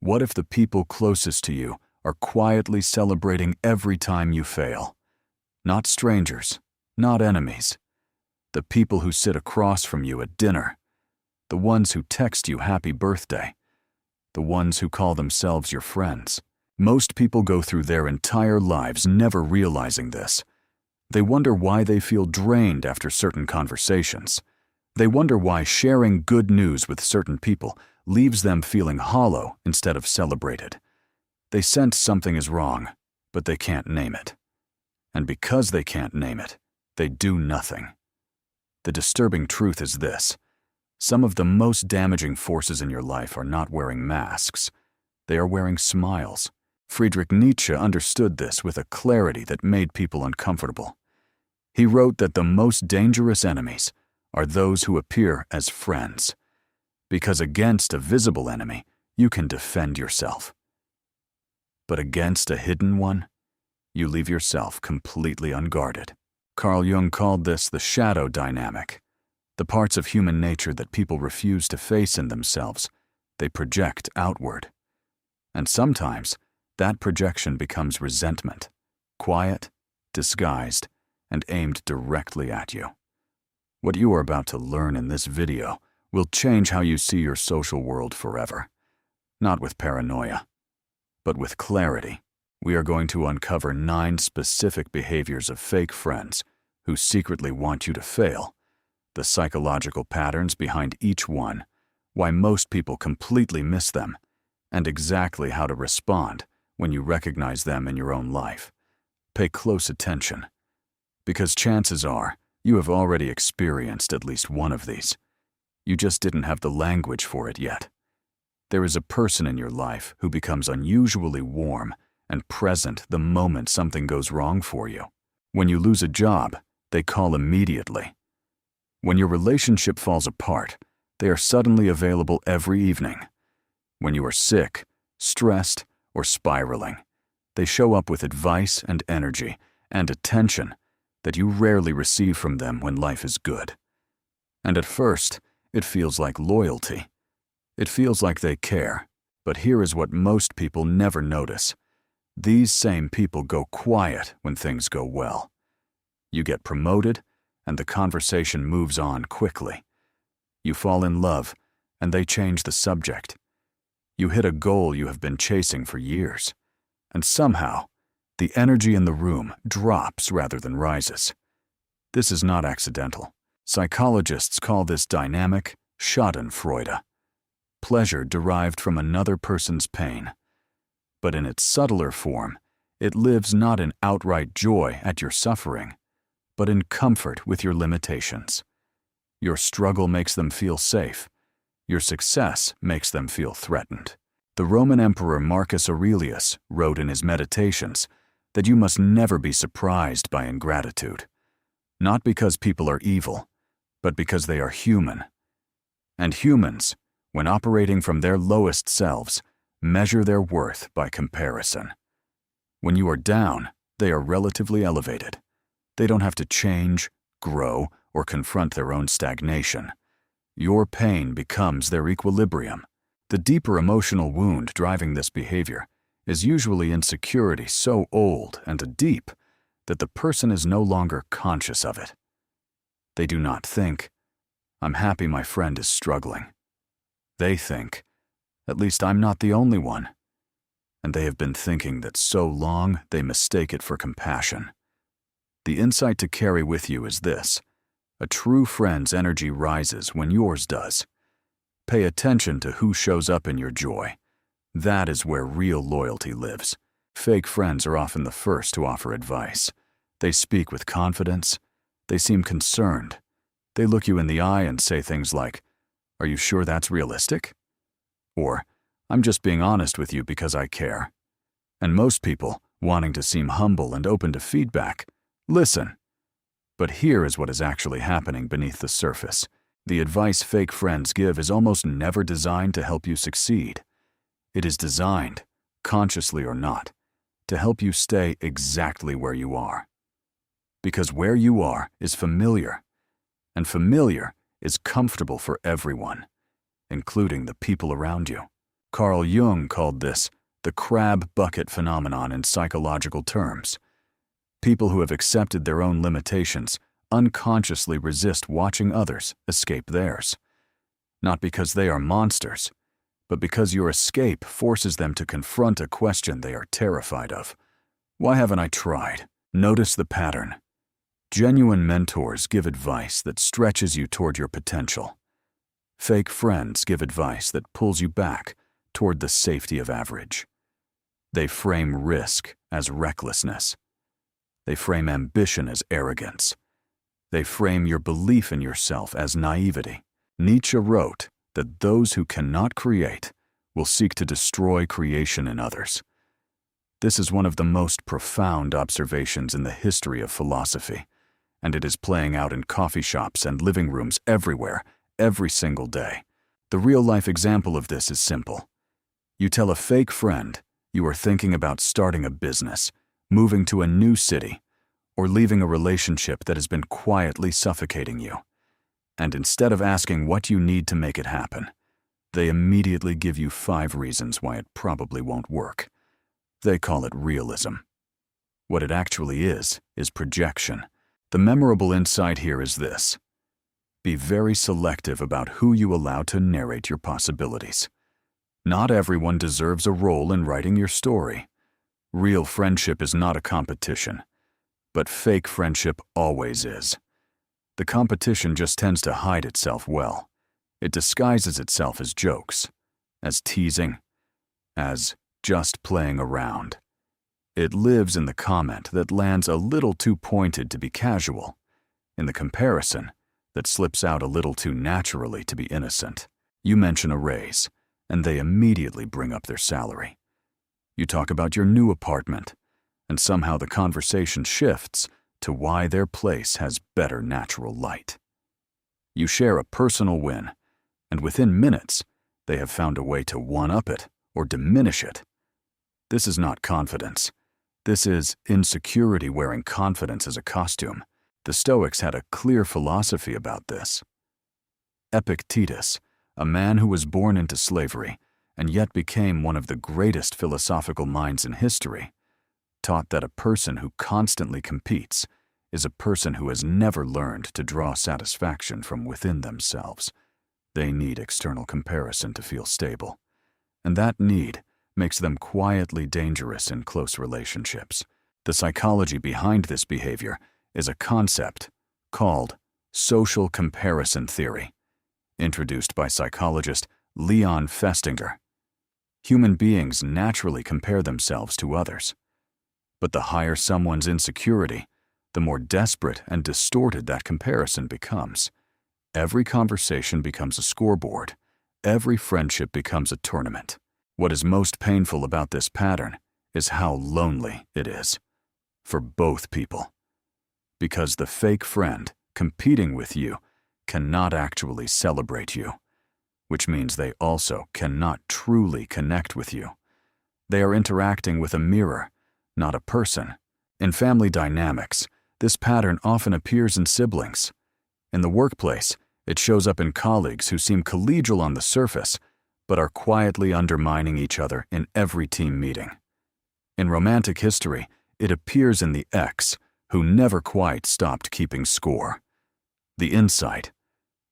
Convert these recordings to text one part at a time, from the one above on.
What if the people closest to you are quietly celebrating every time you fail? Not strangers, not enemies. The people who sit across from you at dinner. The ones who text you happy birthday. The ones who call themselves your friends. Most people go through their entire lives never realizing this. They wonder why they feel drained after certain conversations. They wonder why sharing good news with certain people leaves them feeling hollow instead of celebrated. They sense something is wrong, but they can't name it. And because they can't name it, they do nothing. The disturbing truth is this: some of the most damaging forces in your life are not wearing masks. They are wearing smiles. Friedrich Nietzsche understood this with a clarity that made people uncomfortable. He wrote that the most dangerous enemies are those who appear as friends, because against a visible enemy, you can defend yourself. But against a hidden one, you leave yourself completely unguarded. Carl Jung called this the shadow dynamic. The parts of human nature that people refuse to face in themselves, they project outward. And sometimes, that projection becomes resentment, quiet, disguised, and aimed directly at you. What you are about to learn in this video will change how you see your social world forever. Not with paranoia, but with clarity. We are going to uncover 9 specific behaviors of fake friends who secretly want you to fail, the psychological patterns behind each one, why most people completely miss them, and exactly how to respond when you recognize them in your own life. Pay close attention, because chances are you have already experienced at least one of these. You just didn't have the language for it yet. There is a person in your life who becomes unusually warm and present the moment something goes wrong for you. When you lose a job, they call immediately. When your relationship falls apart, they are suddenly available every evening. When you are sick, stressed, or spiraling, they show up with advice and energy and attention that you rarely receive from them when life is good. And at first, it feels like loyalty. It feels like they care. But here is what most people never notice. These same people go quiet when things go well. You get promoted, and the conversation moves on quickly. You fall in love, and they change the subject. You hit a goal you have been chasing for years, and somehow, the energy in the room drops rather than rises. This is not accidental. Psychologists call this dynamic Schadenfreude, pleasure derived from another person's pain. But in its subtler form, it lives not in outright joy at your suffering, but in comfort with your limitations. Your struggle makes them feel safe. Your success makes them feel threatened. The Roman Emperor Marcus Aurelius wrote in his Meditations that you must never be surprised by ingratitude, not because people are evil, but because they are human. And humans, when operating from their lowest selves, measure their worth by comparison. When you are down, they are relatively elevated. They don't have to change, grow, or confront their own stagnation. Your pain becomes their equilibrium. The deeper emotional wound driving this behavior is usually insecurity so old and deep that the person is no longer conscious of it. They do not think, "I'm happy my friend is struggling." They think, "At least I'm not the only one." And they have been thinking that so long they mistake it for compassion. The insight to carry with you is this: a true friend's energy rises when yours does. Pay attention to who shows up in your joy. That is where real loyalty lives. Fake friends are often the first to offer advice. They speak with confidence. They seem concerned. They look you in the eye and say things like, "Are you sure that's realistic?" Or, "I'm just being honest with you because I care." And most people, wanting to seem humble and open to feedback, listen. But here is what is actually happening beneath the surface. The advice fake friends give is almost never designed to help you succeed. It is designed, consciously or not, to help you stay exactly where you are. Because where you are is familiar, and familiar is comfortable for everyone, including the people around you. Carl Jung called this the crab bucket phenomenon in psychological terms. People who have accepted their own limitations unconsciously resist watching others escape theirs. Not because they are monsters, but because your escape forces them to confront a question they are terrified of. Why haven't I tried? Notice the pattern. Genuine mentors give advice that stretches you toward your potential. Fake friends give advice that pulls you back toward the safety of average. They frame risk as recklessness. They frame ambition as arrogance. They frame your belief in yourself as naivety. Nietzsche wrote that those who cannot create will seek to destroy creation in others. This is one of the most profound observations in the history of philosophy, and it is playing out in coffee shops and living rooms everywhere, every single day. The real-life example of this is simple. You tell a fake friend you are thinking about starting a business, moving to a new city, or leaving a relationship that has been quietly suffocating you. And instead of asking what you need to make it happen, they immediately give you 5 reasons why it probably won't work. They call it realism. What it actually is projection. The memorable insight here is this: be very selective about who you allow to narrate your possibilities. Not everyone deserves a role in writing your story. Real friendship is not a competition, but fake friendship always is. The competition just tends to hide itself well. It disguises itself as jokes, as teasing, as just playing around. It lives in the comment that lands a little too pointed to be casual, in the comparison that slips out a little too naturally to be innocent. You mention a raise, and they immediately bring up their salary. You talk about your new apartment, and somehow the conversation shifts to why their place has better natural light. You share a personal win, and within minutes, they have found a way to one-up it or diminish it. This is not confidence. This is insecurity wearing confidence as a costume. The Stoics had a clear philosophy about this. Epictetus, a man who was born into slavery and yet became one of the greatest philosophical minds in history, taught that a person who constantly competes is a person who has never learned to draw satisfaction from within themselves. They need external comparison to feel stable, and that need makes them quietly dangerous in close relationships. The psychology behind this behavior is a concept called social comparison theory, introduced by psychologist Leon Festinger. Human beings naturally compare themselves to others. But the higher someone's insecurity, the more desperate and distorted that comparison becomes. Every conversation becomes a scoreboard. Every friendship becomes a tournament. What is most painful about this pattern is how lonely it is for both people. Because the fake friend competing with you cannot actually celebrate you, which means they also cannot truly connect with you. They are interacting with a mirror, not a person. In family dynamics, this pattern often appears in siblings. In the workplace, it shows up in colleagues who seem collegial on the surface, but are quietly undermining each other in every team meeting. In romantic history, it appears in the ex, who never quite stopped keeping score. The insight: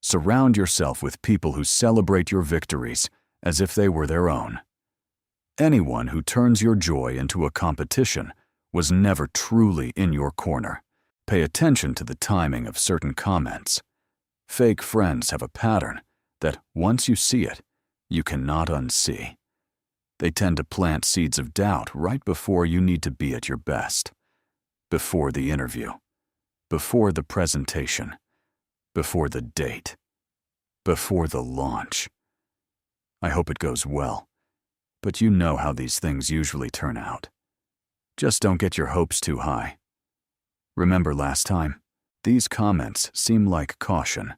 surround yourself with people who celebrate your victories as if they were their own. Anyone who turns your joy into a competition was never truly in your corner. Pay attention to the timing of certain comments. Fake friends have a pattern that, once you see it, you cannot unsee. They tend to plant seeds of doubt right before you need to be at your best. Before the interview, before the presentation, before the date, before the launch. I hope it goes well, but you know how these things usually turn out. Just don't get your hopes too high. Remember last time? These comments seem like caution.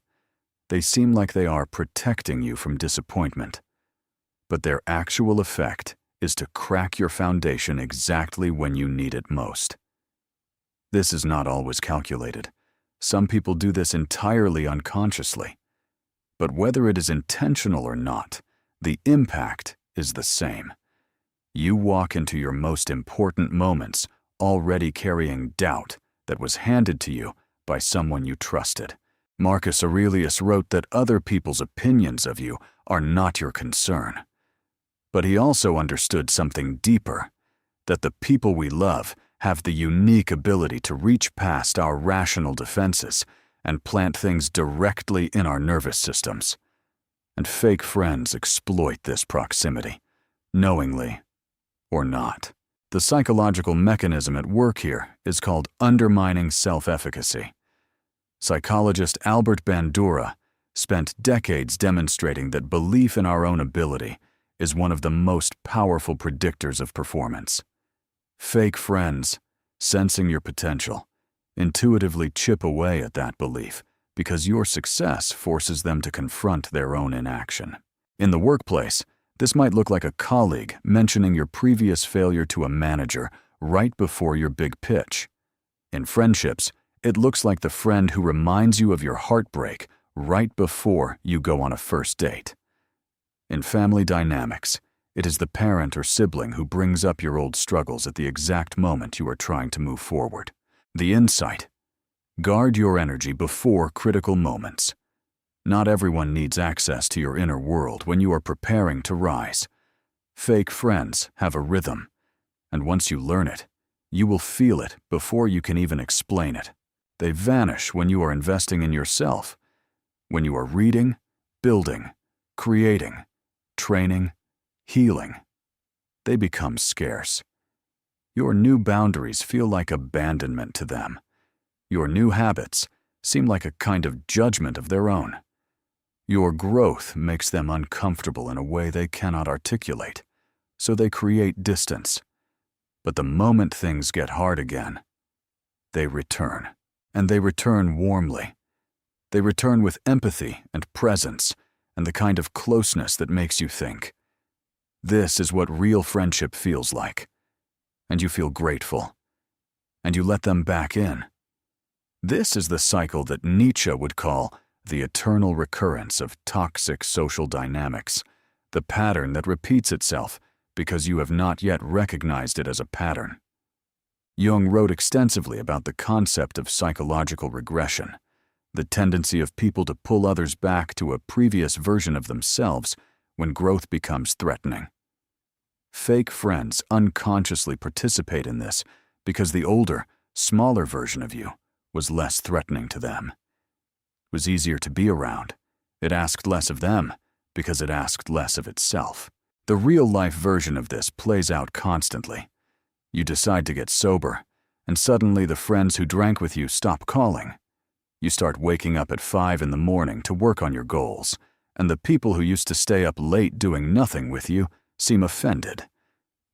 They seem like they are protecting you from disappointment. But their actual effect is to crack your foundation exactly when you need it most. This is not always calculated. Some people do this entirely unconsciously. But whether it is intentional or not, the impact is the same. You walk into your most important moments already carrying doubt that was handed to you by someone you trusted. Marcus Aurelius wrote that other people's opinions of you are not your concern. But he also understood something deeper, that the people we love have the unique ability to reach past our rational defenses and plant things directly in our nervous systems. And fake friends exploit this proximity, knowingly or not. The psychological mechanism at work here is called undermining self-efficacy. Psychologist Albert Bandura spent decades demonstrating that belief in our own ability is one of the most powerful predictors of performance. Fake friends, sensing your potential, intuitively chip away at that belief because your success forces them to confront their own inaction. In the workplace, this might look like a colleague mentioning your previous failure to a manager right before your big pitch. In friendships, it looks like the friend who reminds you of your heartbreak right before you go on a first date. In family dynamics, it is the parent or sibling who brings up your old struggles at the exact moment you are trying to move forward. The insight: guard your energy before critical moments. Not everyone needs access to your inner world when you are preparing to rise. Fake friends have a rhythm, and once you learn it, you will feel it before you can even explain it. They vanish when you are investing in yourself, when you are reading, building, creating, training, healing. They become scarce. Your new boundaries feel like abandonment to them. Your new habits seem like a kind of judgment of their own. Your growth makes them uncomfortable in a way they cannot articulate, so they create distance. But the moment things get hard again, they return. And they return warmly. They return with empathy and presence and the kind of closeness that makes you think. This is what real friendship feels like. And you feel grateful. And you let them back in. This is the cycle that Nietzsche would call the eternal recurrence of toxic social dynamics, the pattern that repeats itself because you have not yet recognized it as a pattern. Jung wrote extensively about the concept of psychological regression, the tendency of people to pull others back to a previous version of themselves when growth becomes threatening. Fake friends unconsciously participate in this because the older, smaller version of you was less threatening to them. It was easier to be around. It asked less of them because it asked less of itself. The real-life version of this plays out constantly. You decide to get sober, and suddenly the friends who drank with you stop calling. You start waking up at 5 in the morning to work on your goals, and the people who used to stay up late doing nothing with you seem offended.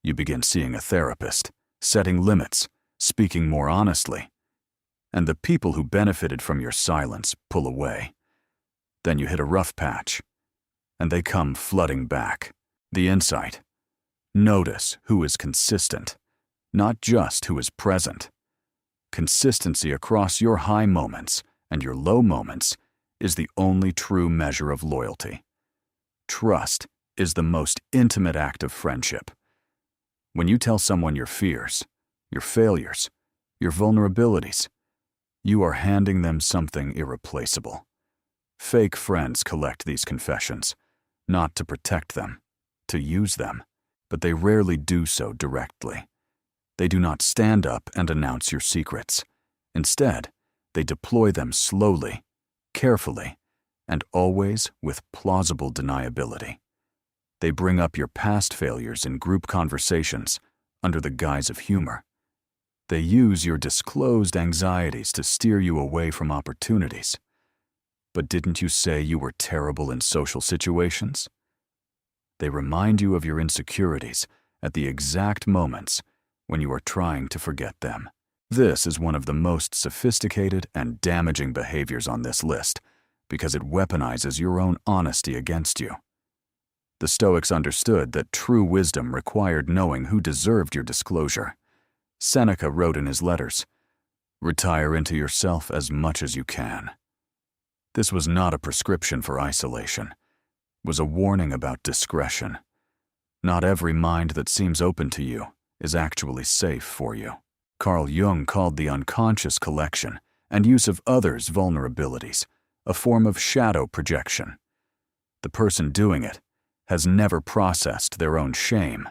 You begin seeing a therapist, setting limits, speaking more honestly, and the people who benefited from your silence pull away. Then you hit a rough patch, and they come flooding back. The insight: notice who is consistent, not just who is present. Consistency across your high moments and your low moments is the only true measure of loyalty. Trust is the most intimate act of friendship. When you tell someone your fears, your failures, your vulnerabilities, you are handing them something irreplaceable. Fake friends collect these confessions, not to protect them, to use them, but they rarely do so directly. They do not stand up and announce your secrets. Instead, they deploy them slowly, carefully, and always with plausible deniability. They bring up your past failures in group conversations under the guise of humor. They use your disclosed anxieties to steer you away from opportunities. But didn't you say you were terrible in social situations? They remind you of your insecurities at the exact moments when you are trying to forget them. This is one of the most sophisticated and damaging behaviors on this list because it weaponizes your own honesty against you. The Stoics understood that true wisdom required knowing who deserved your disclosure. Seneca wrote in his letters, "Retire into yourself as much as you can." This was not a prescription for isolation. It was a warning about discretion. Not every mind that seems open to you is actually safe for you. Carl Jung called the unconscious collection and use of others' vulnerabilities a form of shadow projection. The person doing it has never processed their own shame,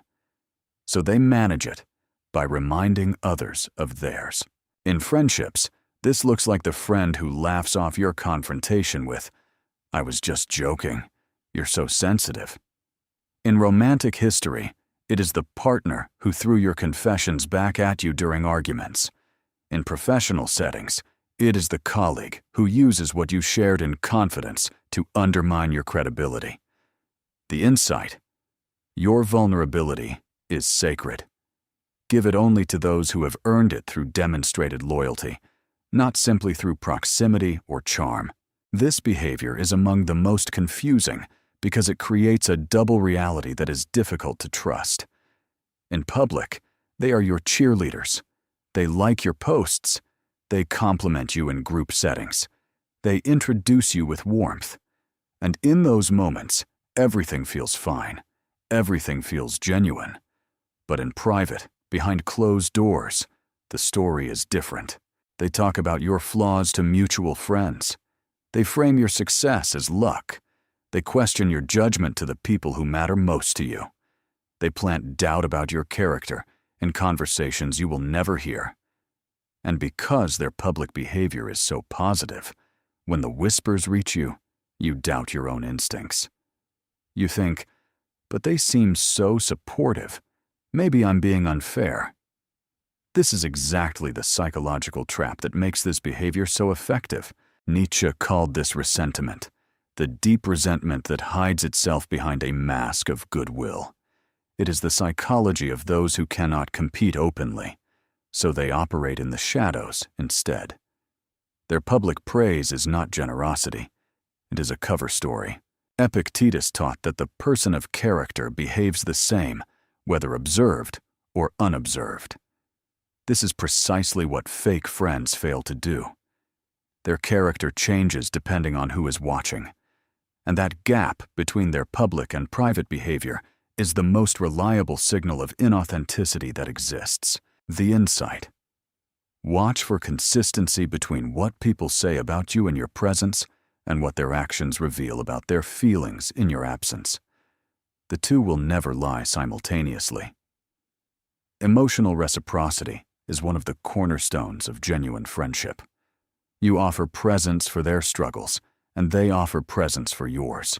so they manage it by reminding others of theirs. In friendships, this looks like the friend who laughs off your confrontation with, "I was just joking, you're so sensitive." In romantic history, it is the partner who threw your confessions back at you during arguments. In professional settings, it is the colleague who uses what you shared in confidence to undermine your credibility. The insight: your vulnerability is sacred. Give it only to those who have earned it through demonstrated loyalty, not simply through proximity or charm. This behavior is among the most confusing because it creates a double reality that is difficult to trust. In public, they are your cheerleaders. They like your posts. They compliment you in group settings. They introduce you with warmth. And in those moments, everything feels fine. Everything feels genuine. But in private, behind closed doors, the story is different. They talk about your flaws to mutual friends. They frame your success as luck. They question your judgment to the people who matter most to you. They plant doubt about your character in conversations you will never hear. And because their public behavior is so positive, when the whispers reach you, you doubt your own instincts. You think, "But they seem so supportive. Maybe I'm being unfair." This is exactly the psychological trap that makes this behavior so effective. Nietzsche called this resentment, the deep resentment that hides itself behind a mask of goodwill. It is the psychology of those who cannot compete openly, so they operate in the shadows instead. Their public praise is not generosity. It is a cover story. Epictetus taught that the person of character behaves the same, whether observed or unobserved. This is precisely what fake friends fail to do. Their character changes depending on who is watching, and that gap between their public and private behavior is the most reliable signal of inauthenticity that exists. The insight: watch for consistency between what people say about you in your presence and what their actions reveal about their feelings in your absence. The two will never lie simultaneously. Emotional reciprocity is one of the cornerstones of genuine friendship. You offer presence for their struggles, and they offer presence for yours.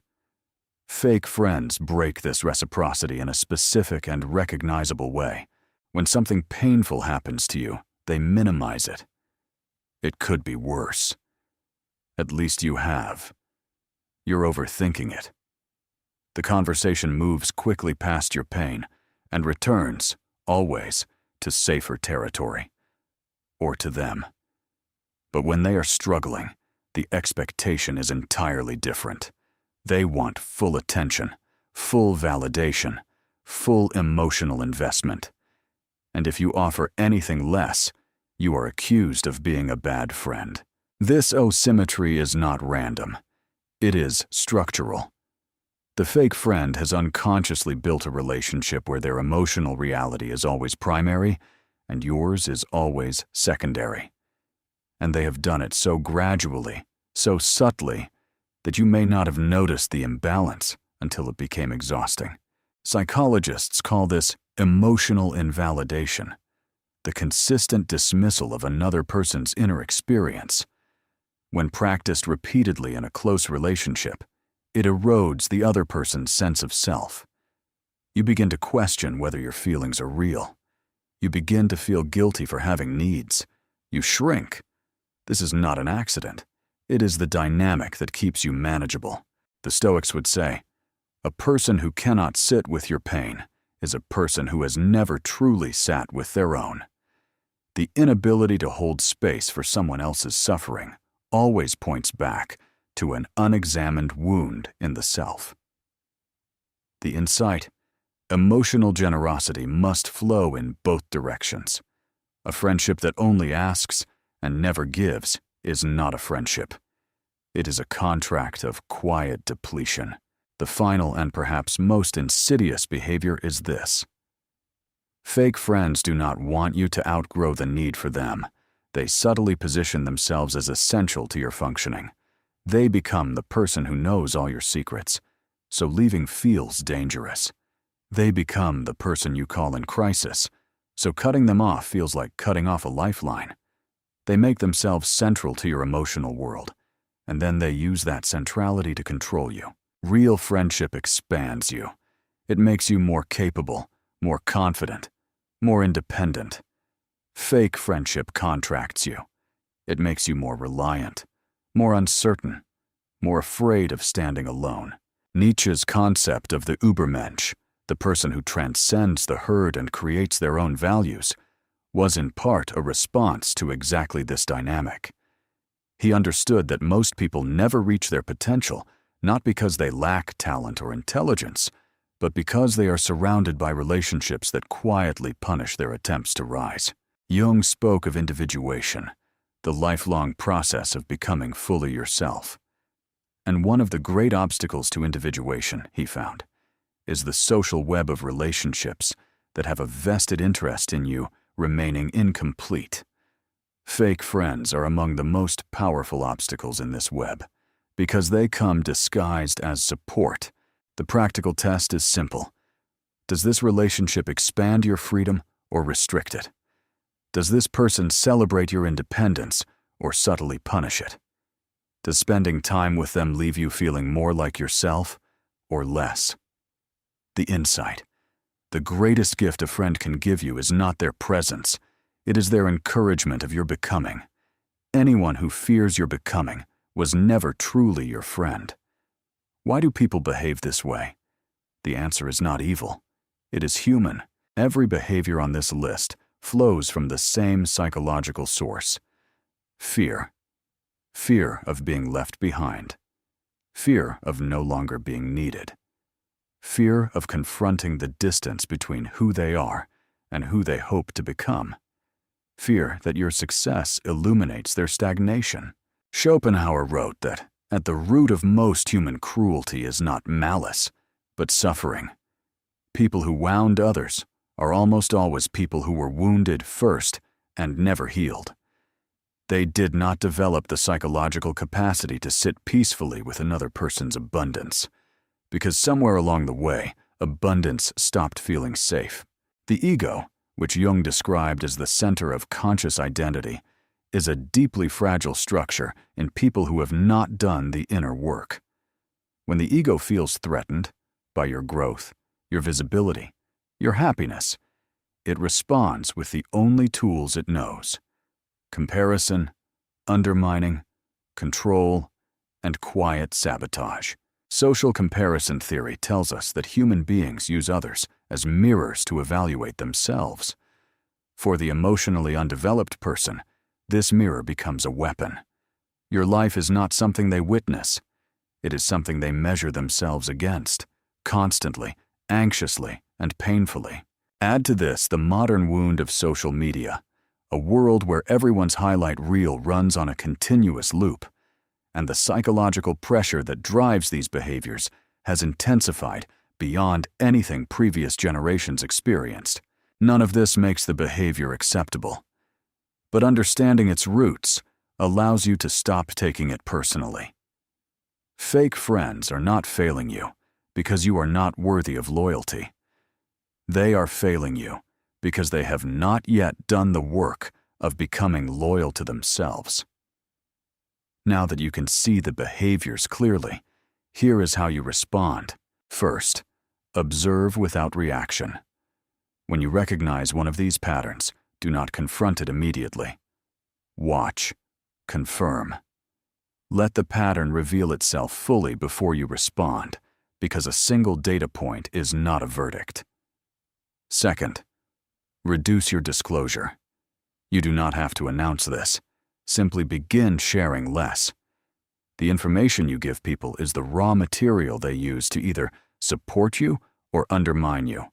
Fake friends break this reciprocity in a specific and recognizable way. When something painful happens to you, they minimize it. "It could be worse." At least you have. You're overthinking it. The conversation moves quickly past your pain and returns, always, to safer territory. Or to them. But when they are struggling, the expectation is entirely different. They want full attention, full validation, full emotional investment. And if you offer anything less, you are accused of being a bad friend. This asymmetry is not random. It is structural. The fake friend has unconsciously built a relationship where their emotional reality is always primary and yours is always secondary. And they have done it so gradually, so subtly, that you may not have noticed the imbalance until it became exhausting. Psychologists call this emotional invalidation, the consistent dismissal of another person's inner experience. When practiced repeatedly in a close relationship, it erodes the other person's sense of self. You begin to question whether your feelings are real. You begin to feel guilty for having needs. You shrink. This is not an accident. It is the dynamic that keeps you manageable. The Stoics would say, "A person who cannot sit with your pain is a person who has never truly sat with their own." The inability to hold space for someone else's suffering always points back to an unexamined wound in the self. The insight: emotional generosity must flow in both directions. A friendship that only asks and never gives is not a friendship. It is a contract of quiet depletion. The final and perhaps most insidious behavior is this. Fake friends do not want you to outgrow the need for them. They subtly position themselves as essential to your functioning. They become the person who knows all your secrets, so leaving feels dangerous. They become the person you call in crisis, so cutting them off feels like cutting off a lifeline. They make themselves central to your emotional world, and then they use that centrality to control you. Real friendship expands you. It makes you more capable, more confident, more independent. Fake friendship contracts you. It makes you more reliant, more uncertain, more afraid of standing alone. Nietzsche's concept of the Übermensch, the person who transcends the herd and creates their own values, was in part a response to exactly this dynamic. He understood that most people never reach their potential, not because they lack talent or intelligence, but because they are surrounded by relationships that quietly punish their attempts to rise. Jung spoke of individuation, the lifelong process of becoming fully yourself. And one of the great obstacles to individuation, he found, is the social web of relationships that have a vested interest in you remaining incomplete. Fake friends are among the most powerful obstacles in this web, because they come disguised as support. The practical test is simple. Does this relationship expand your freedom or restrict it? Does this person celebrate your independence or subtly punish it? Does spending time with them leave you feeling more like yourself or less? The insight. The greatest gift a friend can give you is not their presence. It is their encouragement of your becoming. Anyone who fears your becoming was never truly your friend. Why do people behave this way? The answer is not evil. It is human. Every behavior on this list flows from the same psychological source. Fear. Fear of being left behind. Fear of no longer being needed. Fear of confronting the distance between who they are and who they hope to become. Fear that your success illuminates their stagnation. Schopenhauer wrote that at the root of most human cruelty is not malice, but suffering. People who wound others are almost always people who were wounded first and never healed. They did not develop the psychological capacity to sit peacefully with another person's abundance, because somewhere along the way, abundance stopped feeling safe. The ego, which Jung described as the center of conscious identity, is a deeply fragile structure in people who have not done the inner work. When the ego feels threatened by your growth, your visibility, your happiness, it responds with the only tools it knows: comparison, undermining, control, and quiet sabotage. Social comparison theory tells us that human beings use others as mirrors to evaluate themselves. For the emotionally undeveloped person, this mirror becomes a weapon. Your life is not something they witness. It is something they measure themselves against, constantly, anxiously, and painfully. Add to this the modern wound of social media, a world where everyone's highlight reel runs on a continuous loop, and the psychological pressure that drives these behaviors has intensified beyond anything previous generations experienced. None of this makes the behavior acceptable, but understanding its roots allows you to stop taking it personally. Fake friends are not failing you because you are not worthy of loyalty. They are failing you because they have not yet done the work of becoming loyal to themselves. Now that you can see the behaviors clearly, here is how you respond. First, observe without reaction. When you recognize one of these patterns, do not confront it immediately. Watch. Confirm. Let the pattern reveal itself fully before you respond, because a single data point is not a verdict. Second, reduce your disclosure. You do not have to announce this. Simply begin sharing less. The information you give people is the raw material they use to either support you or undermine you.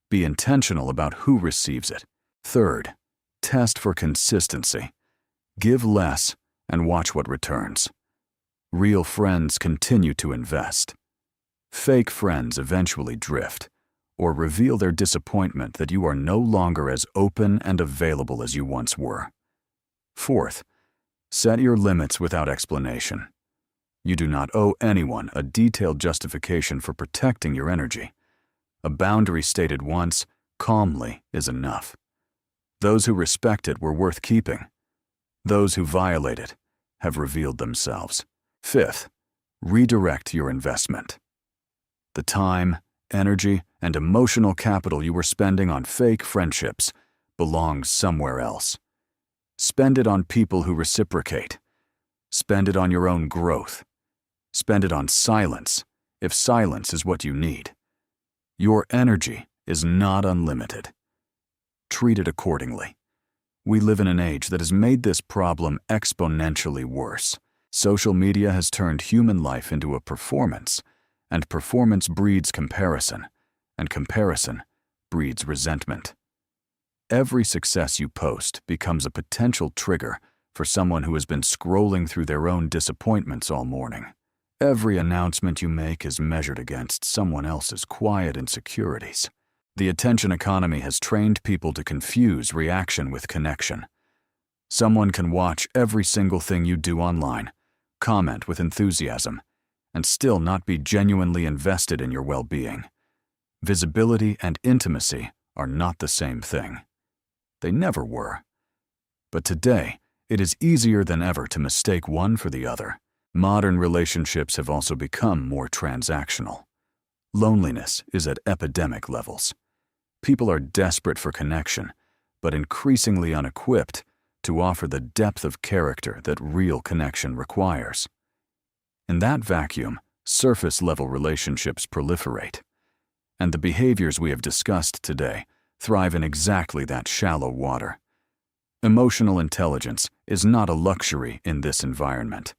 Be intentional about who receives it. Third, test for consistency. Give less and watch what returns. Real friends continue to invest. Fake friends eventually drift, or reveal their disappointment that you are no longer as open and available as you once were. Fourth, set your limits without explanation. You do not owe anyone a detailed justification for protecting your energy. A boundary stated once, calmly, is enough. Those who respect it were worth keeping. Those who violate it have revealed themselves. Fifth, redirect your investment. The time, energy, and emotional capital you were spending on fake friendships belongs somewhere else. Spend it on people who reciprocate. Spend it on your own growth. Spend it on silence, if silence is what you need. Your energy is not unlimited. Treat it accordingly. We live in an age that has made this problem exponentially worse. Social media has turned human life into a performance, and performance breeds comparison, and comparison breeds resentment. Every success you post becomes a potential trigger for someone who has been scrolling through their own disappointments all morning. Every announcement you make is measured against someone else's quiet insecurities. The attention economy has trained people to confuse reaction with connection. Someone can watch every single thing you do online, comment with enthusiasm, and still not be genuinely invested in your well-being. Visibility and intimacy are not the same thing. They never were. But today, it is easier than ever to mistake one for the other. Modern relationships have also become more transactional. Loneliness is at epidemic levels. People are desperate for connection, but increasingly unequipped to offer the depth of character that real connection requires. In that vacuum, surface-level relationships proliferate. And the behaviors we have discussed today thrive in exactly that shallow water. Emotional intelligence is not a luxury in this environment.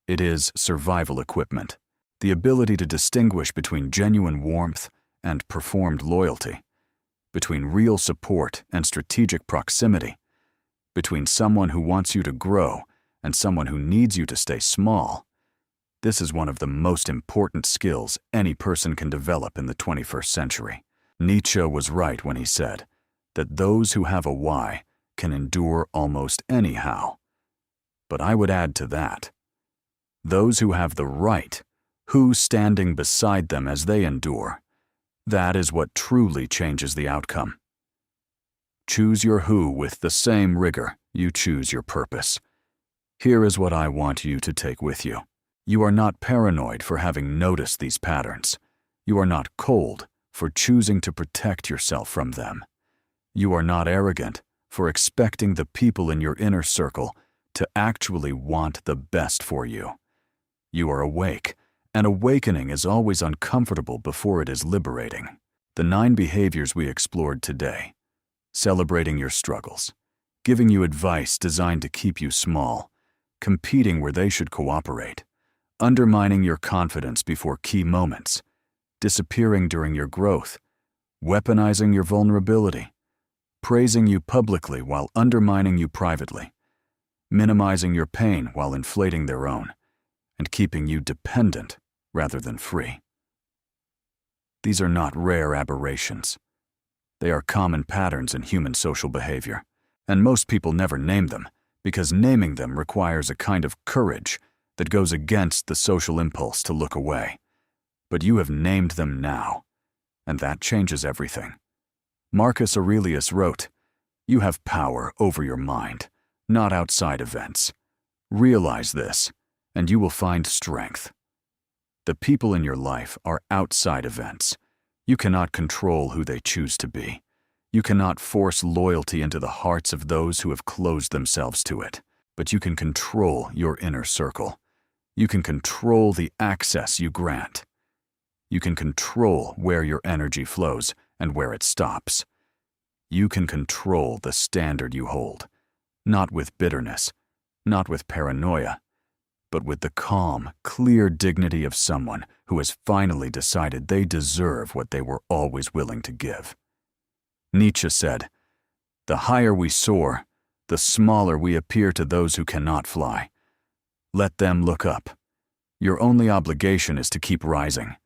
It is survival equipment, the ability to distinguish between genuine warmth and performed loyalty, between real support and strategic proximity, between someone who wants you to grow and someone who needs you to stay small. This is one of the most important skills any person can develop in the 21st century. Nietzsche was right when he said that those who have a why can endure almost anyhow. But I would add to that, those who have the right, who standing beside them as they endure, that is what truly changes the outcome. Choose your who with the same rigor you choose your purpose. Here is what I want you to take with you. You are not paranoid for having noticed these patterns. You are not cold for choosing to protect yourself from them. You are not arrogant for expecting the people in your inner circle to actually want the best for you. You are awake, and awakening is always uncomfortable before it is liberating. The 9 behaviors we explored today, celebrating your struggles, giving you advice designed to keep you small, competing where they should cooperate, undermining your confidence before key moments, disappearing during your growth, weaponizing your vulnerability, praising you publicly while undermining you privately, minimizing your pain while inflating their own, and keeping you dependent rather than free. These are not rare aberrations. They are common patterns in human social behavior, and most people never name them because naming them requires a kind of courage that goes against the social impulse to look away. But you have named them now, and that changes everything. Marcus Aurelius wrote, "You have power over your mind, not outside events. Realize this, and you will find strength." The people in your life are outside events. You cannot control who they choose to be. You cannot force loyalty into the hearts of those who have closed themselves to it. But you can control your inner circle. You can control the access you grant. You can control where your energy flows and where it stops. You can control the standard you hold, not with bitterness, not with paranoia, but with the calm, clear dignity of someone who has finally decided they deserve what they were always willing to give. Nietzsche said, "The higher we soar, the smaller we appear to those who cannot fly. Let them look up. Your only obligation is to keep rising.